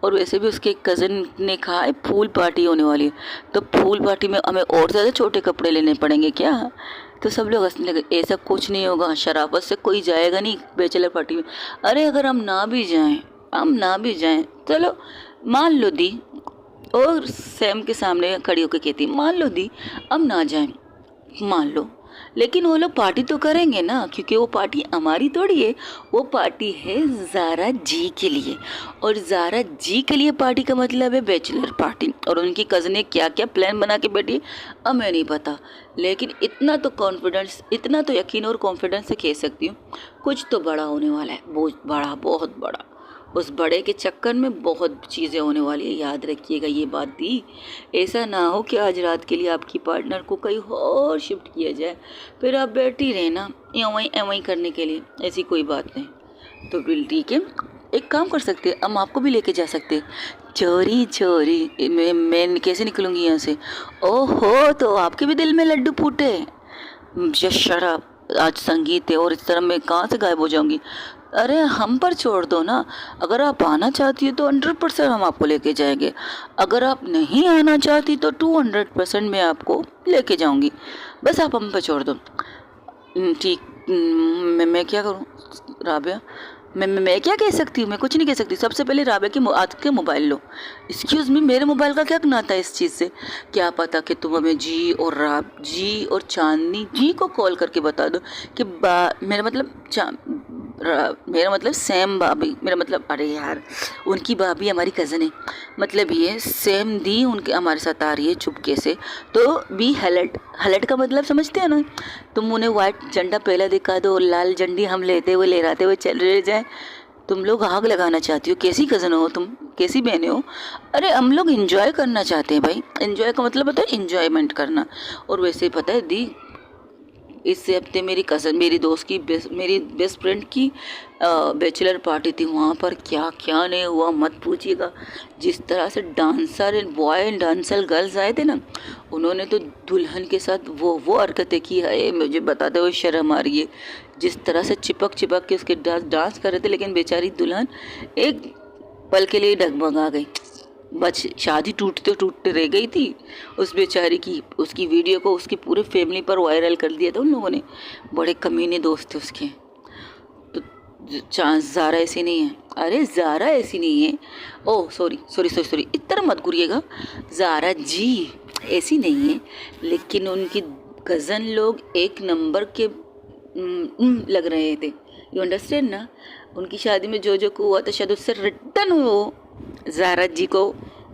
और वैसे भी उसके कज़न ने कहा है फूल पार्टी होने वाली है, तो फूल पार्टी में हमें और ज़्यादा छोटे कपड़े लेने पड़ेंगे क्या। तो सब लोग हंसने लगे, ऐसा कुछ नहीं होगा, शराफत से कोई जाएगा नहीं बैचलर पार्टी में। अरे अगर हम ना भी जाएं चलो मान लो दी, और सैम के सामने खड़ी होकर कहती मान लो दी हम ना जाएं, मान लो, लेकिन वो लोग पार्टी तो करेंगे ना, क्योंकि वो पार्टी हमारी थोड़ी है, वो पार्टी है ज़ारा जी के लिए, और ज़ारा जी के लिए पार्टी का मतलब है बैचलर पार्टी। और उनकी कज़नें क्या क्या प्लान बना के बैठी अब मैं नहीं पता, लेकिन इतना तो कॉन्फिडेंस, इतना तो यकीन और कॉन्फिडेंस से कह सकती हूँ कुछ तो बड़ा होने वाला है, बहुत बड़ा बहुत बड़ा। उस बड़े के चक्कर में बहुत चीज़ें होने वाली है, याद रखिएगा ये बात दी। ऐसा ना हो कि आज रात के लिए आपकी पार्टनर को कहीं और शिफ्ट किया जाए, फिर आप बैठी रहे ना एवं करने के लिए, ऐसी कोई बात नहीं। तो बिल ठीक है, एक काम कर सकते हैं, हम आपको भी लेके जा सकते हैं। चोरी चोरी मैं कैसे निकलूँगी यहाँ से? ओहो, तो आपके भी दिल में लड्डू फूटे? जस्ट शट अप, आज संगीत है और इस तरह मैं कहाँ से गायब हो जाऊंगी? अरे हम पर छोड़ दो ना, अगर आप आना चाहती हो तो 100% हम आपको लेके जाएंगे, अगर आप नहीं आना चाहती तो 200% मैं आपको लेके जाऊंगी, बस आप हम पर छोड़ दो। ठीक। मैं क्या करूँ राबिया? मैं क्या कह सकती हूँ? मैं कुछ नहीं कह सकती। सबसे पहले राबिया के आज के मोबाइल लो। एक्सक्यूज़ मी, मेरे मोबाइल का क्या नाता है इस चीज़ से? क्या पता कि तुम हमें जी और चांदनी जी को कॉल करके बता दो कि मेरा मतलब सैम भाभी, मेरा मतलब अरे यार उनकी भाभी हमारी कज़न है, मतलब ये सैम दी उनके हमारे साथ आ रही है चुपके से, तो बी हलट का मतलब समझते हैं ना? तुम उन्हें वाइट झंडा पहला दिखा दो, लाल झंडी हम लहराते हुए चल रहे जाए। तुम लोग आग लगाना चाहती हो? कैसी कज़न हो तुम, कैसी बहनें हो? अरे हम लोग एंजॉय करना चाहते हैं भाई, एंजॉय का मतलब होता है एंजॉयमेंट करना। और वैसे पता है दी, इस हफ्ते मेरी दोस्त की मेरी बेस्ट फ्रेंड की बैचलर पार्टी थी। वहाँ पर क्या क्या नहीं हुआ मत पूछिएगा। जिस तरह से dancer boy and dancer girls आए थे ना, उन्होंने तो दुल्हन के साथ वो हरकतें की है, मुझे बताते हुए शर्म आ रही है। जिस तरह से चिपक के उसके डांस कर रहे थे, लेकिन बेचारी दुल्हन एक पल के लिए डगमगा गई। बस शादी टूटते रह गई थी उस बेचारी की। उसकी वीडियो को उसकी पूरे फैमिली पर वायरल कर दिया था उन लोगों ने। बड़े कमीने दोस्त थे उसके। तो चांस ज़ारा ऐसी नहीं है। अरे ज़ारा ऐसी नहीं है, ओह सॉरी इतना मत घूरिएगा। ज़ारा जी ऐसी नहीं है, लेकिन उनकी कज़न लोग एक नंबर के लग रहे थे। यू अंडरस्टैंड ना? उनकी शादी में जो को हुआ था, शायद उससे रिटर्न वो ज़ारा जी को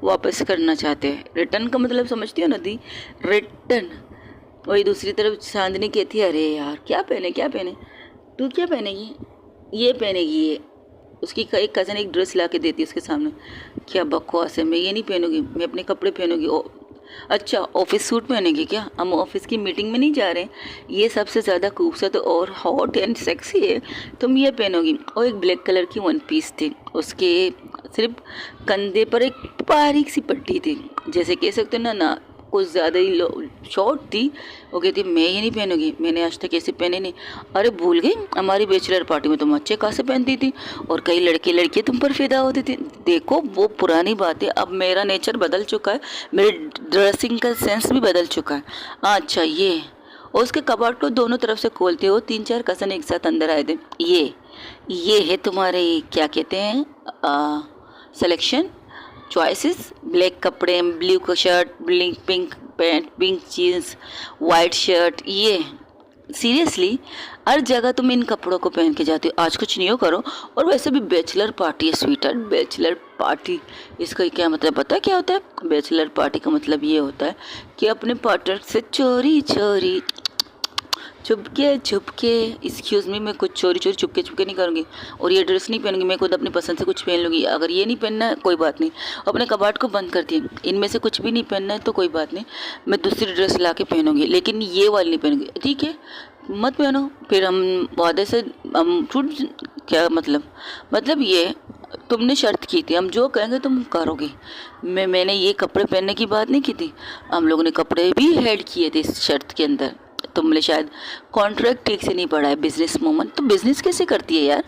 वापस करना चाहते हैं। रिटर्न का मतलब समझती हो ना दी? रिटर्न। वही दूसरी तरफ चांदनी कहती है, अरे यार क्या पहने तू क्या पहनेगी? ये पहनेगी ये। उसकी एक कज़न एक ड्रेस ला के देती है उसके सामने। क्या बकवास है, मैं ये नहीं पहनूंगी, मैं अपने कपड़े पहनूंगी। अच्छा ऑफिस सूट पहनेगी क्या? हम ऑफिस की मीटिंग में नहीं जा रहे हैं, ये सबसे ज़्यादा खूबसूरत और हॉट एंड सेक्सी है, तुम ये पहनोगी। और एक ब्लैक कलर की वन पीस थी, उसके सिर्फ कंधे पर एक बारीक सी पट्टी थी, जैसे कह सकते हो ना कुछ ज़्यादा ही शॉर्ट थी। वो कहती मैं ये नहीं पहनूंगी, मैंने आज तक ऐसे पहने नहीं। अरे भूल गई, हमारी बैचलर पार्टी में तुम अच्छे खासे पहनती थी और कई लड़के तुम पर फिदा होते थे। देखो वो पुरानी बात है, अब मेरा नेचर बदल चुका है, मेरे ड्रेसिंग का सेंस भी बदल चुका है। अच्छा ये, और उसके कबाड़ को दोनों तरफ से खोलते हो 3-4 कज़न एक साथ अंदर आए थे। ये है तुम्हारे क्या कहते हैं सिलेक्शन चॉइसेस। ब्लैक कपड़े, blue shirt, pink pant, pink jeans, white shirt. ये सीरियसली हर जगह तुम इन कपड़ों को पहन के जाती हो। आज कुछ नहीं हो करो। और वैसे भी बैचलर पार्टी है स्वीटर, बैचलर पार्टी, इसका क्या मतलब पता है क्या होता है? बैचलर पार्टी का मतलब ये होता है कि अपने पार्टनर से चोरी चुपके एक्सक्यूज़ मी, मैं कुछ चोरी चुपके नहीं करूँगी। और ये ड्रेस नहीं पहनूंगी, मैं खुद अपनी पसंद से कुछ पहन लूँगी। अगर ये नहीं पहनना है कोई बात नहीं, अपने कबाड़ को बंद कर दिए, इनमें से कुछ भी नहीं पहनना है तो कोई बात नहीं, मैं दूसरी ड्रेस ला के पहनूँगी, लेकिन ये वाली नहीं पहनूँगी। ठीक है मत पहनो, फिर हम वादे से हम छूट। क्या मतलब ये तुमने शर्त की थी, हम जो कहेंगे तुम करोगे। मैंने ये कपड़े पहनने की बात नहीं की थी, हम लोगों ने कपड़े भी ऐड किए थे इस शर्त के अंदर। तुमने शायद कॉन्ट्रैक्ट ठीक से नहीं पढ़ा है, बिजनेस वूमन। तो बिजनेस कैसे करती है यार?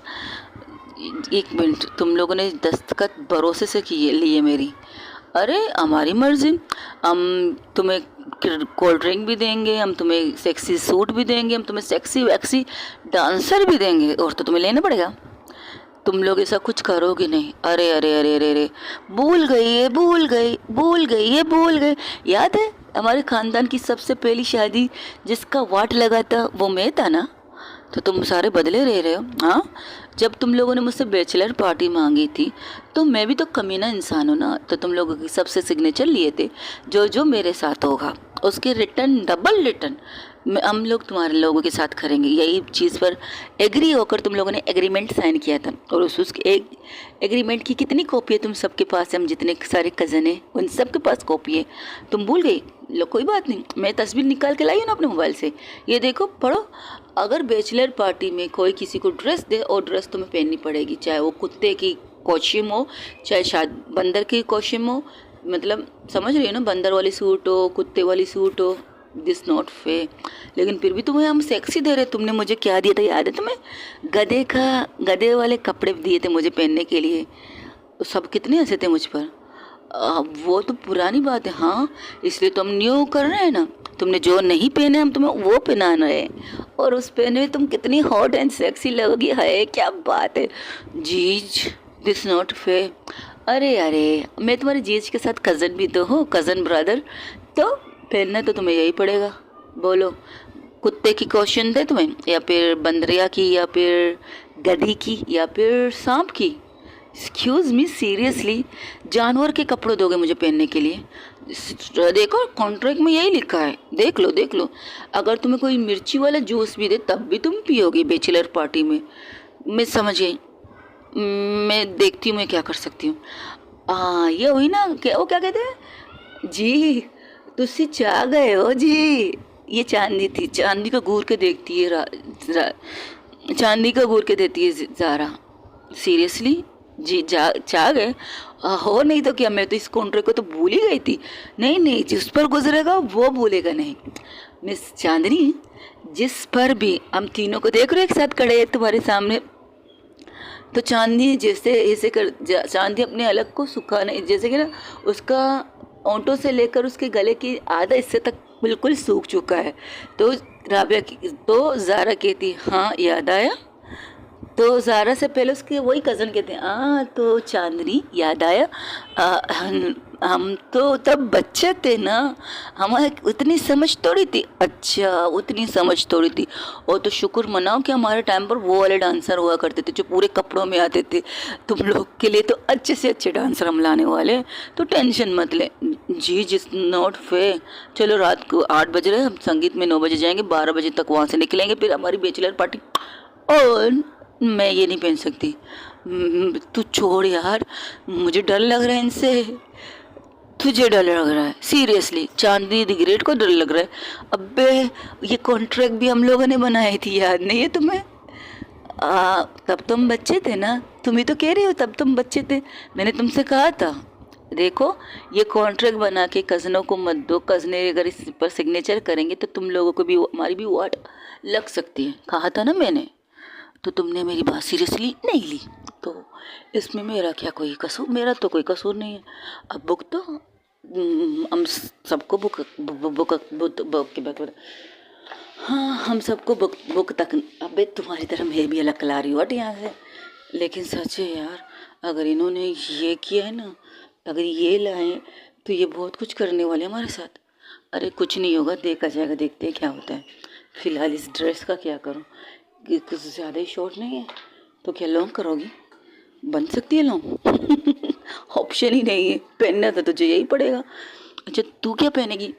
एक मिनट, तुम लोगों ने दस्तखत भरोसे से किए लिए मेरी? अरे हमारी मर्जी, हम तुम्हें कोल्ड ड्रिंक भी देंगे, हम तुम्हें सेक्सी सूट भी देंगे, हम तुम्हें सेक्सी वैक्सी डांसर भी देंगे, और तो तुम्हें लेना पड़ेगा। तुम लोग ऐसा कुछ करोगे नहीं। अरे भूल गई। याद है हमारे खानदान की सबसे पहली शादी जिसका वाट लगा था वो मैं था ना? तो तुम सारे बदले रह रहे हो। हाँ जब तुम लोगों ने मुझसे बैचलर पार्टी मांगी थी तो मैं भी तो कमीना इंसान हूँ ना, तो तुम लोगों की सबसे सिग्नेचर लिए थे। जो जो मेरे साथ होगा उसके रिटर्न डबल रिटर्न हम लोग तुम्हारे लोगों के साथ करेंगे। यही चीज़ पर एग्री होकर तुम लोगों ने एग्रीमेंट साइन किया था, और उसके एक एग्रीमेंट की कितनी कॉपी है तुम सबके पास? हम जितने सारे कज़न हैं उन सब के पास कॉपी है। तुम भूल गई? लो कोई बात नहीं, मैं तस्वीर निकाल के लाई हूँ ना अपने मोबाइल से, ये देखो पढ़ो। अगर बैचलर पार्टी में कोई किसी को ड्रेस दे, और ड्रेस तुम्हें पहननी पड़ेगी, चाहे वो कुत्ते की कॉस्ट्यूम हो, चाहे शायद बंदर की कॉस्ट्यूम हो, मतलब समझ रही हो ना, बंदर वाली सूट हो, कुत्ते वाली सूट हो, दिस नॉट फेयर। लेकिन फिर भी तुम्हें हम सेक्सी दे रहे। तुमने मुझे क्या दिया था याद है तुम्हें? गधे वाले कपड़े दिए थे मुझे पहनने के लिए। तो सब कितने हंसे थे मुझ पर। वो तो पुरानी बात है, हाँ, इसलिए तो हम न्यू कर रहे हैं ना। तुमने जो नहीं पहने हम तुम्हें वो पहना रहे हैं, और उस पहने में तुम कितनी हॉट एंड सेक्सी लगोगी। है क्या बात है जीज, दिस नॉट फेयर। अरे अरे, मैं तुम्हारे जीज के साथ कज़न भी तो हूँ, कज़न ब्रदर, तो पहनना तो तुम्हें यही पड़ेगा। बोलो, कुत्ते की कॉस्ट्यूम दे तुम्हें, या फिर बंदरिया की, या फिर गधी की, या फिर सांप की? एक्सक्यूज़ मी, सीरियसली जानवर के कपड़े दोगे मुझे पहनने के लिए? देखो कॉन्ट्रैक्ट में यही लिखा है, देख लो देख लो। अगर तुम्हें कोई मिर्ची वाला जूस भी दे तब भी तुम पियोगी बैचलर पार्टी में। मैं समझ गई, मैं देखती हूँ मैं क्या कर सकती हूँ। ये हुई ना, क्या वो क्या कहते हैं जी, तुसी चाह गए हो जी। ये चांदी थी, चांदी का घूर के देखती है चांदी का घूर के देती है ज़ारा। सीरियसली जी, चाह गए हो? नहीं तो क्या, मैं तो इस कॉन्ट्रैक्ट को तो भूल ही गई थी। नहीं नहीं, जिस पर गुजरेगा वो भूलेगा नहीं। मिस चांदनी, जिस पर भी हम तीनों को देख रहे हो एक साथ खड़े हैं तुम्हारे सामने, तो चांदी जैसे ऐसे कर चांदी अपने अलग को सुखाने, जैसे कि ना उसका ओंठों से लेकर उसके गले की आधा हिस्से तक बिल्कुल सूख चुका है। तो तो ज़ारा कहती हाँ याद आया। तो ज़ारा से पहले उसके वही कज़न कहते हैं तो चांदनी याद आया, हम तो तब बच्चे थे ना, हमारे उतनी समझ थोड़ी थी। अच्छा, उतनी समझ थोड़ी थी। और तो शुक्र मनाओ कि हमारे टाइम पर वो वाले डांसर हुआ करते थे जो पूरे कपड़ों में आते थे। तुम लोग के लिए तो अच्छे से अच्छे डांसर हम लाने वाले हैं, तो टेंशन मत ले जी। जिस नॉट फेयर। चलो रात को 8 बज रहे हैं, हम संगीत में 9 बजे जाएंगे, 12 बजे तक वहाँ से निकलेंगे, फिर हमारी बैचलर पार्टी। और मैं ये नहीं पहन सकती। तू छोड़ यार, मुझे डर लग रहा है इनसे। तुझे डर लग रहा है? सीरियसली चांदनी द ग्रेट को डर लग रहा है? अबे ये कॉन्ट्रैक्ट भी हम लोगों ने बनाई थी, याद नहीं है तुम्हें? तब तुम बच्चे थे ना, तुम ही तो कह रही हो तब तुम बच्चे थे। मैंने तुमसे कहा था, देखो ये कॉन्ट्रैक्ट बना के कज़नों को मत दो, कज़ने अगर इस पर सिग्नेचर करेंगे तो तुम लोगों को भी, हमारी भी वाट लग सकती है, कहा था ना मैंने। तो तुमने मेरी बात सीरियसली नहीं ली, तो इसमें मेरा क्या कोई कसूर? मेरा तो कोई कसूर नहीं है। अब बुक तो हम सबको बुक बुक बुक के बुक, हाँ हम सबको बुक तक। अबे तुम्हारी तरह मैं भी अलग ला रही हूँ हट यहाँ से। लेकिन सच है यार, अगर इन्होंने ये किया है ना, अगर ये लाए तो ये बहुत कुछ करने वाले हमारे साथ। अरे कुछ नहीं होगा, देखा जाएगा, देखते हैं क्या होता है। फिलहाल इस ड्रेस का क्या करूँ, कुछ ज़्यादा ही शॉर्ट नहीं है, तो क्या लॉन्ग करोगी? बन सकती है लॉन्ग ऑप्शन ही नहीं है, पहनना तो तुझे यही पड़ेगा। अच्छा तू क्या पहनेगी?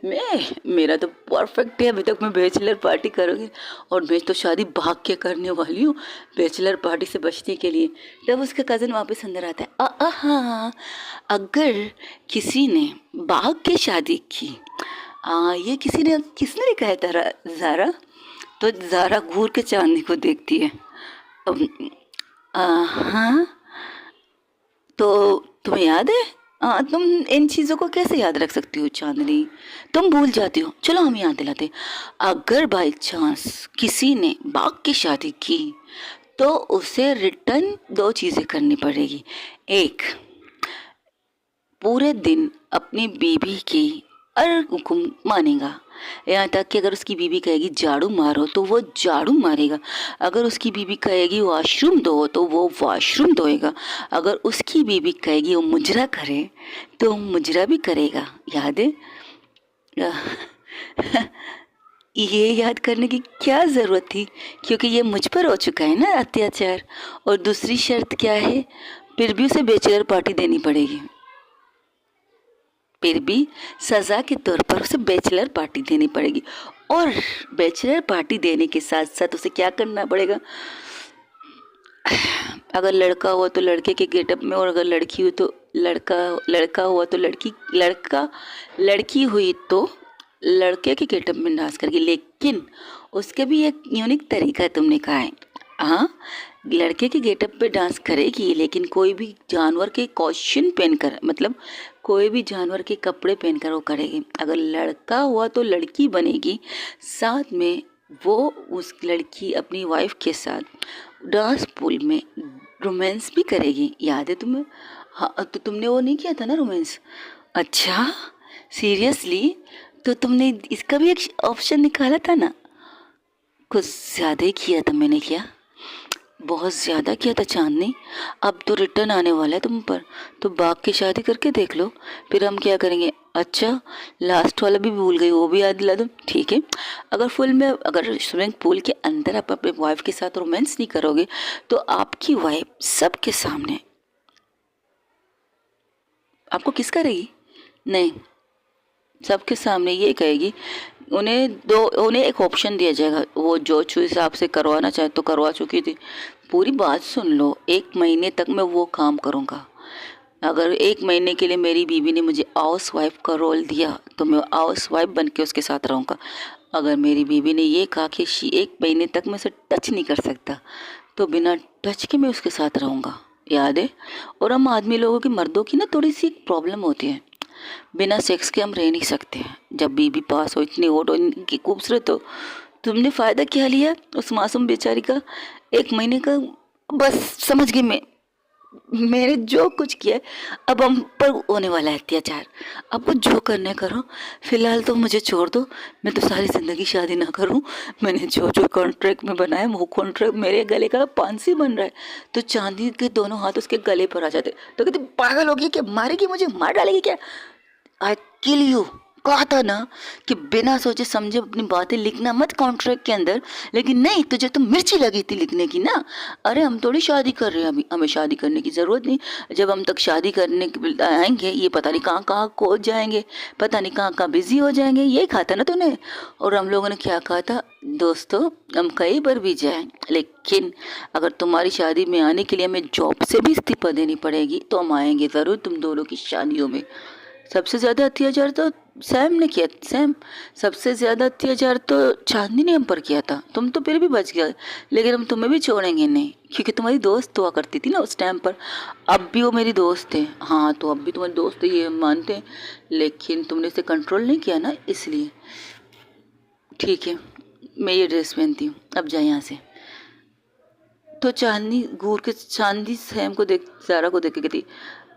मेरा तो परफेक्ट है। अभी तक मैं बैचलर पार्टी करूँगी, और मैं तो शादी भाग के करने वाली हूँ बैचलर पार्टी से बचने के लिए। तब उसका कज़न वापस अंदर आता है। हाँ, अगर किसी ने भाग के शादी की, ये किसने लिखा है तेरा ज़ारा? तो ज़ारा घूर के चांदी को देखती है। हाँ, तो तुम्हें याद है? तुम इन चीज़ों को कैसे याद रख सकती हो चांदनी? तुम भूल जाती हो। चलो हम याद दिलाते। अगर बाई चांस किसी ने बाग की शादी की तो उसे रिटर्न 2 चीज़ें करनी पड़ेगी। एक, पूरे दिन अपनी बीवी की हर हुक्म मानेगा, यहाँ तक कि अगर उसकी बीवी कहेगी झाड़ू मारो तो वो झाड़ू मारेगा। अगर उसकी बीवी कहेगी वॉशरूम धो तो वो वॉशरूम धोएगा। अगर उसकी बीवी कहेगी वो मुजरा करे तो मुजरा भी करेगा। याद है? ये याद करने की क्या ज़रूरत थी, क्योंकि ये मुझ पर हो चुका है ना अत्याचार। और दूसरी शर्त क्या है, फिर भी उसे बैचलर पार्टी देनी पड़ेगी। फिर भी सज़ा के तौर पर उसे बैचलर पार्टी देनी पड़ेगी। और बैचलर पार्टी देने के साथ साथ उसे क्या करना पड़ेगा, अगर लड़का हुआ तो लड़के के गेटअप में, और अगर लड़की हुई तो लड़का हुआ तो लड़की हुई तो लड़के के गेटअप में डांस करके। लेकिन उसके भी एक यूनिक तरीका तुमने कहा है। हाँ, लड़के के गेटअप पे डांस करेगी, लेकिन कोई भी जानवर के कॉस्ट्यूम पहनकर, मतलब कोई भी जानवर के कपड़े पहनकर वो करेगी। अगर लड़का हुआ तो लड़की बनेगी, साथ में वो उस लड़की अपनी वाइफ के साथ डांस पूल में रोमांस भी करेगी। याद है तुम्हें? हाँ, तो तुमने वो नहीं किया था ना रोमांस? अच्छा, सीरियसली? तो तुमने इसका भी एक ऑप्शन निकाला था ना? कुछ ज़्यादा ही किया था मैंने क्या? बहुत ज़्यादा किया था चांदनी। अब तो रिटर्न आने वाला है तुम पर, तो बाघ की शादी करके देख लो, फिर हम क्या करेंगे। अच्छा, लास्ट वाला भी भूल गई, वो भी याद दिला दो। ठीक है, अगर स्विमिंग पूल के अंदर आप अपने वाइफ के साथ रोमांस नहीं करोगे, तो आपकी वाइफ सबके सामने आपको किस करेगी? नहीं, सबके सामने ये कहेगी। उन्हें एक ऑप्शन दिया जाएगा, वो जो चीज़ आपसे करवाना चाहे तो करवा चुकी थी। पूरी बात सुन लो, 1 महीने तक मैं वो काम करूँगा। अगर 1 महीने के लिए मेरी बीवी ने मुझे हाउस वाइफ का रोल दिया, तो मैं हाउस वाइफ बन के उसके साथ रहूँगा। अगर मेरी बीवी ने ये कहा कि 1 महीने तक मैं उसे टच नहीं कर सकता, तो बिना टच के मैं उसके साथ रहूँगा। याद है? और हम आदमी लोगों की, मर्दों की ना थोड़ी सी प्रॉब्लम होती है, बिना सेक्स के हम रह नहीं सकते हैं। जब बीबी पास हो, इतनी ओट हो, इनकी खूबसूरत हो, तुमने फ़ायदा क्या लिया उस मासूम बेचारी का 1 महीने का? बस समझ गई मैंने जो कुछ किया है, अब हम पर होने वाला है अत्याचार। अब वो जो करने करो, फिलहाल तो मुझे छोड़ दो। मैं तो सारी ज़िंदगी शादी ना करूं। मैंने जो जो कॉन्ट्रैक्ट में बनाया, वो कॉन्ट्रैक्ट मेरे गले का फांसी बन रहा है। तो चांदी के दोनों हाथ उसके गले पर आ जाते, तो कहते पागल होगी क्या, मारेगी मुझे, मार डालेगी क्या? आई किल यू। कहा था ना कि बिना सोचे समझे अपनी बातें लिखना मत कॉन्ट्रैक्ट के अंदर। लेकिन नहीं, तुझे तो मिर्ची लगी थी लिखने की ना। अरे हम थोड़ी शादी कर रहे हैं अभी, हमें शादी करने की ज़रूरत नहीं। जब हम तक शादी करने के आएंगे, ये पता नहीं कहाँ कहाँ खो जाएंगे, पता नहीं कहाँ कहाँ बिजी हो जाएंगे। यही कहा था ना तूने। और हम लोगों ने क्या कहा था दोस्तों, हम कहीं पर भी जाएं, लेकिन अगर तुम्हारी शादी में आने के लिए हमें जॉब से भी इस्तीफा देनी पड़ेगी, तो हम आएंगे ज़रूर तुम दोनों की शादियों में। सबसे ज़्यादा अत्याचार तो सैम ने किया। सैम, सबसे ज़्यादा अत्याचार तो चांदनी ने हम पर किया था। तुम तो फिर भी बच गए, लेकिन हम तुम्हें भी छोड़ेंगे नहीं, क्योंकि तुम्हारी दोस्त हुआ करती थी ना उस टाइम पर। अब भी वो मेरी दोस्त है। हाँ, तो अब भी तुम्हारी दोस्त है, ये हम मानते हैं, लेकिन तुमने इसे कंट्रोल नहीं किया ना, इसलिए। ठीक है, मैं ये ड्रेस पहनती हूँ, अब जाए यहाँ से। तो चांदनी घूर के, चांदी सैम को देख, सारा को देख के कहती,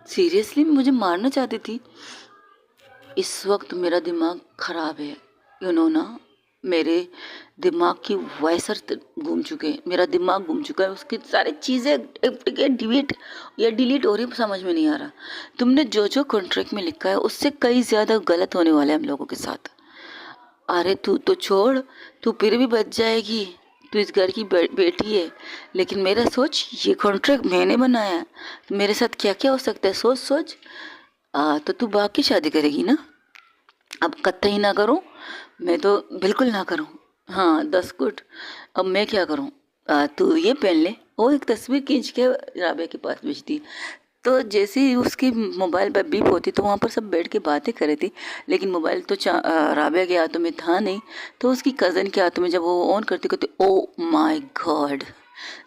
सीरियसली मुझे मारना चाहती थी? इस वक्त मेरा दिमाग ख़राब है, ना, मेरे दिमाग की वायसर घूम चुके हैं, मेरा दिमाग घूम चुका है, उसकी सारी चीज़ें डिलीट हो रही है, समझ में नहीं आ रहा। तुमने जो जो कॉन्ट्रैक्ट में लिखा है, उससे कई ज़्यादा गलत होने वाला है हम लोगों के साथ। अरे तू तो छोड़, तू फिर भी बच जाएगी, तू इस घर की बेटी है। लेकिन मेरा सोच, ये कॉन्ट्रैक्ट मैंने बनाया है, तो मेरे साथ क्या क्या हो सकता है, सोच सोच। तो तू बाकी शादी करेगी ना? अब कतई ना करूं, मैं तो बिल्कुल ना करूं। हाँ, 10 गुट। अब मैं क्या करूं? तू ये पहन ले। वो एक तस्वीर खींच के राबिया के पास भेजती। तो जैसे ही उसकी मोबाइल पर बीप होती, तो वहाँ पर सब बैठ के बातें कर रही थी, लेकिन मोबाइल तो राबिया के हाथों में था नहीं। तो उसकी कज़न के हाथों में जब वो ऑन करती, कहती ओ माई गॉड,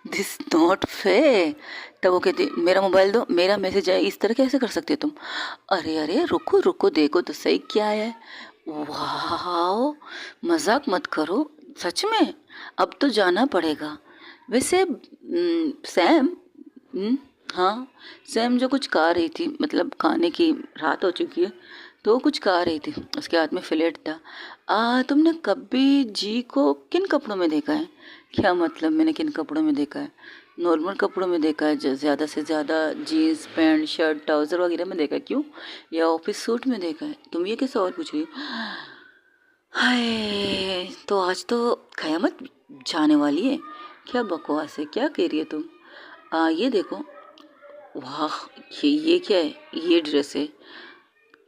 दिस नॉट फेयर। तब वो कहती मेरा मोबाइल दो, मेरा मैसेज आए, इस तरह कैसे कर सकते हो तुम? अरे अरे, रुको रुको, देखो तो सही क्या है। वाह, मजाक मत करो, सच में अब तो जाना पड़ेगा। वैसे सैम, हाँ, सैम जो कुछ खा रही थी, मतलब खाने की रात हो चुकी है, तो वो कुछ खा रही थी, उसके हाथ में फ्लेट था। तुमने कभी जी को किन कपड़ों में देखा है? क्या मतलब मैंने किन कपड़ों में देखा है? नॉर्मल कपड़ों में देखा है, ज़्यादा से ज़्यादा जीन्स पैंट शर्ट ट्राउज़र वगैरह में देखा है। क्यों? या ऑफिस सूट में देखा है? तुम ये कैसे और पूछ रही हो? हाय, तो आज तो क़यामत जाने वाली है। क्या बकवास है, क्या कह रही है तुम? ये देखो, वाह, ये क्या है? ये ड्रेस है।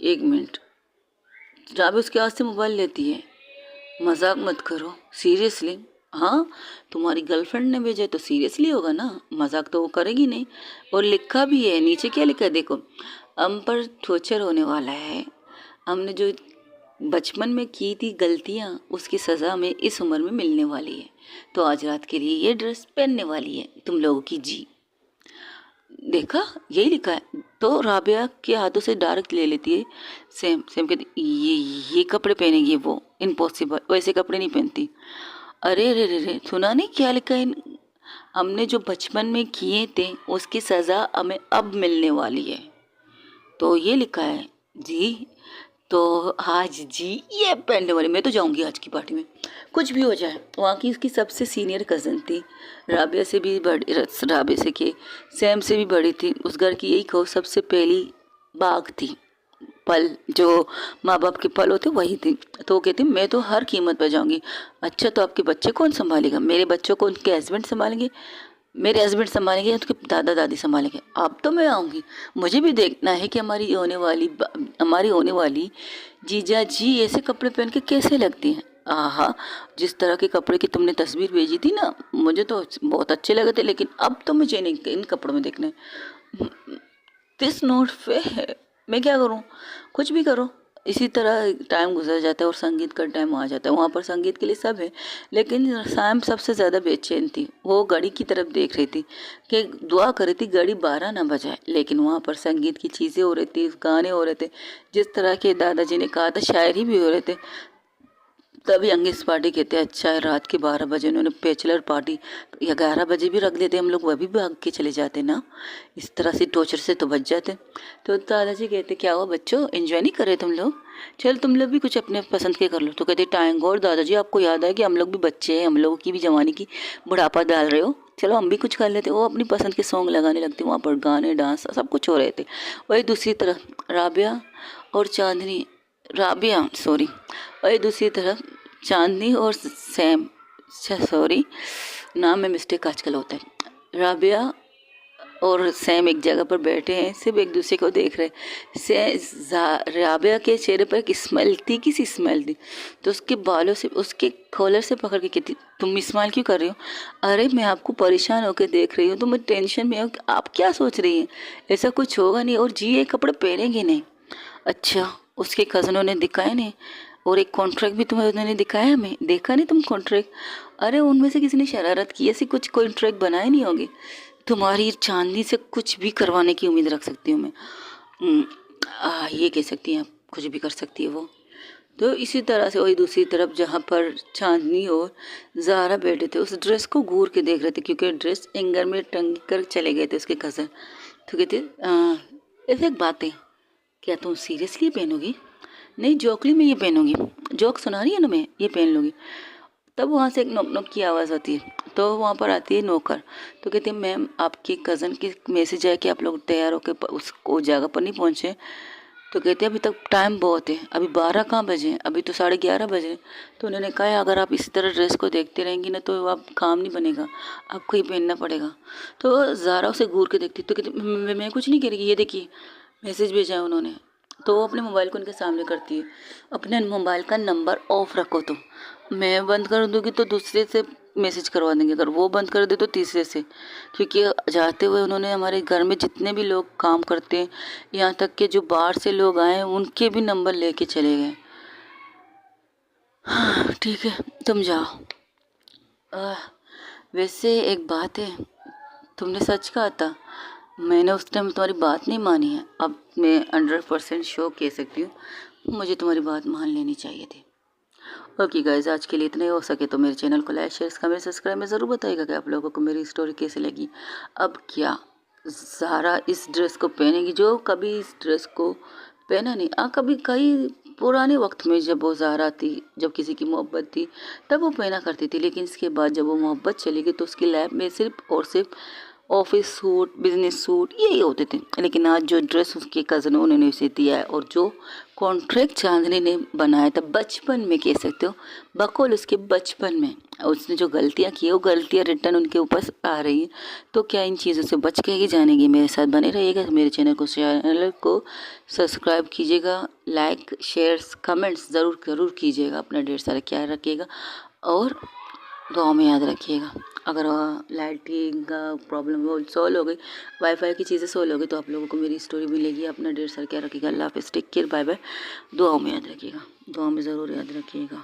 एक मिनट, राबी उसके हाथ से मोबाइल लेती है। मजाक मत करो, सीरियसली? हाँ, तुम्हारी गर्लफ्रेंड ने भेजा है तो सीरियसली होगा ना, मजाक तो वो करेगी नहीं। और लिखा भी है, नीचे क्या लिखा है देखो, हम पर टॉर्चर होने वाला है। हमने जो बचपन में की थी गलतियाँ, उसकी सज़ा हमें इस उम्र में मिलने वाली है। तो आज रात के लिए ये ड्रेस पहनने वाली है तुम लोगों की जी। देखा, यही लिखा है। तो राबिया के हाथों से डायरेक्ट ले लेती है। सेम सेम कहती, ये कपड़े पहनेगी वो, इम्पॉसिबल, वैसे कपड़े नहीं पहनती। अरे रे रे रे, सुना नहीं क्या लिखा है? हमने जो बचपन में किए थे उसकी सज़ा हमें अब मिलने वाली है। तो ये लिखा है जी। तो आज जी ये पहनने वाली, मैं तो जाऊंगी आज की पार्टी में, कुछ भी हो जाए। वहाँ की इसकी सबसे सीनियर कज़न थी, राबिया से भी बड़ी, राबिया से के सैम से भी बड़ी थी। उस घर की यही कहो सबसे पहली बाग थी, पल जो माँ बाप के पल होते वही थी। तो वो कहती मैं तो हर कीमत पर जाऊंगी। अच्छा, तो आपके बच्चे कौन संभालेगा? मेरे बच्चों को उनके हस्बैंड संभालेंगे, मेरे हस्बैंड संभालेंगे, उनके दादा दादी संभालेंगे। अब तो मैं आऊँगी, मुझे भी देखना है कि हमारी होने वाली जीजा जी ऐसे कपड़े पहन के कैसे लगती हैं। आहा, जिस तरह के कपड़े की तुमने तस्वीर भेजी थी ना, मुझे तो बहुत अच्छे लगे थे, लेकिन अब तो मुझे नहीं इन कपड़ों में देखना है। दिस नॉट फेयर, मैं क्या करूँ? कुछ भी करो। इसी तरह टाइम गुजर जाता है और संगीत का टाइम आ जाता है। वहाँ पर संगीत के लिए सब है, लेकिन सैम सबसे ज़्यादा बेचैन थी। वो घड़ी की तरफ देख रही थी कि दुआ कर रही थी घड़ी 12 ना बजाए। लेकिन वहाँ पर संगीत की चीज़ें हो रही थी, गाने हो रहे थे, जिस तरह के दादाजी ने कहा था शायरी भी हो रहे थे। तभी अंगेज पार्टी कहते हैं। अच्छा है, रात के 12 बजे उन्होंने बैचलर पार्टी, या 11 बजे भी रख देते हम लोग, वह भी भाग के चले जाते ना, इस तरह से टॉर्चर से तो बच जाते। तो दादाजी कहते क्या हुआ बच्चों, एंजॉय नहीं कर रहे तुम लोग? चल तुम लोग भी कुछ अपने पसंद के कर लो। तो कहते टाइम गॉड दादाजी, आपको याद है कि हम लोग भी बच्चे हैं, हम लोगों की भी जवानी की बुढ़ापा डाल रहे हो, चलो हम भी कुछ कर लेते। वो अपनी पसंद के सॉन्ग लगाने लगते, वहाँ पर गाने डांस सब कुछ हो रहे थे। वही दूसरी तरफ राबिया और चांदनी, राबिया सॉरी, वही दूसरी तरफ चांदनी और सैम, सॉरी नाम में मिस्टेक आजकल होता है। राबिया और सैम एक जगह पर बैठे हैं, सिर्फ एक दूसरे को देख रहे हैं। राबिया के चेहरे पर एक स्मेल थी, किसी स्मेल थी, तो उसके बालों से, उसके कॉलर से पकड़ के कहती तुम स्माइल क्यों कर रही हो? अरे मैं आपको परेशान होकर देख रही हूँ, तो मैं टेंशन में हूँ कि आप क्या सोच रही हैं, ऐसा कुछ होगा नहीं, और जी ये कपड़े पहनेंगे नहीं। अच्छा, उसके कज़नों ने दिखाए नहीं, और एक कॉन्ट्रैक्ट भी तुम्हें उन्होंने दिखाया, हमें देखा नहीं तुम कॉन्ट्रैक्ट? अरे उनमें से किसी ने शरारत की, ऐसी कुछ कॉन्ट्रैक्ट बनाए नहीं होंगे। तुम्हारी चांदनी से कुछ भी करवाने की उम्मीद रख सकती हूँ मैं। ये कह सकती हैं आप, कुछ भी कर सकती है वो। तो इसी तरह से वही दूसरी तरफ जहाँ पर चांदनी और ज़ारा बैठे थे, उस ड्रेस को घूर के देख रहे थे, क्योंकि ड्रेस एंगर में टंग कर चले गए थे उसके कज़न। तो कहते ऐसे एक बात है, क्या तुम सीरियसली पहनोगी? नहीं, जोकली में ये पहनूंगी, जोक सुना रही है ना, मैं ये पहन लूँगी। तब वहाँ से एक नोक नोक की आवाज़ आती है, तो वहाँ पर आती है नौकर। तो कहती है मैम आपकी कज़न की मैसेज है कि आप लोग तैयार होकर उसको जगह पर नहीं पहुँचे। तो कहते हैं अभी तक टाइम बहुत है, अभी 12 कहाँ बजे हैं, अभी तो 11:30 बजे। तो उन्होंने कहा है अगर आप इसी तरह ड्रेस को देखते रहेंगी ना तो आप काम नहीं बनेगा, आपको ही पहनना पड़ेगा। तो ज़ारा उसे घूर के देखती, तो कहती मैं कुछ नहीं करेगी, ये देखिए मैसेज भेजा है उन्होंने। तो वो अपने मोबाइल को उनके सामने करती है। अपने मोबाइल का नंबर ऑफ रखो, तो मैं बंद कर दूँगी तो दूसरे से मैसेज करवा देंगे, अगर वो बंद कर दे तो तीसरे से, क्योंकि जाते हुए उन्होंने हमारे घर में जितने भी लोग काम करते हैं, यहाँ तक कि जो बाहर से लोग आए उनके भी नंबर लेके चले गए। हाँ ठीक है, तुम जाओ। वैसे एक बात है, तुमने सच कहा था, मैंने उस टाइम तुम्हारी बात नहीं मानी है। अब मैं 100% श्योर कह सकती हूँ, मुझे तुम्हारी बात मान लेनी चाहिए थी। ओके गाइज, आज के लिए इतना ही। हो सके तो मेरे चैनल को लाइक शेयर कमेंट सब्सक्राइब में ज़रूर बताइएगा कि आप लोगों को मेरी स्टोरी कैसी लगी। अब क्या ज़ारा इस ड्रेस को पहनेगी, जो कभी इस ड्रेस को पहना नहीं। कभी कई पुराने वक्त में जब वो ज़ारा थी, जब किसी की मोहब्बत थी तब वो पहना करती थी, लेकिन इसके बाद जब वो मोहब्बत चली गई तो उसकी लाइफ में सिर्फ और सिर्फ ऑफिस सूट, बिजनेस सूट यही होते थे। लेकिन आज जो ड्रेस उसके कज़नों ने उसे दिया है और जो कॉन्ट्रैक्ट चांदनी ने बनाया था बचपन में, कह सकते हो बकौल उसके बचपन में, उसने जो गलतियाँ की है वो गलतियाँ रिटर्न उनके ऊपर आ रही है। तो क्या इन चीज़ों से बच के ही जानेंगे? मेरे साथ बने रहिएगा, मेरे चैनल को सब्सक्राइब कीजिएगा, लाइक शेयर कमेंट्स ज़रूर कीजिएगा, अपना ढेर सारा ख्याल रखिएगा और दुआ में याद रखिएगा। अगर लाइटिंग का प्रॉब्लम वो सॉल्व हो गई, वाईफाई की चीज़ें सॉल्व हो गई, तो आप लोगों को मेरी स्टोरी मिलेगी। अपना ढेर सारा ख्याल रखिएगा। अल्लाह हाफ़िज़, टेक केयर, बाय बाय। दुआओं में याद रखिएगा, दुआ में ज़रूर याद रखिएगा।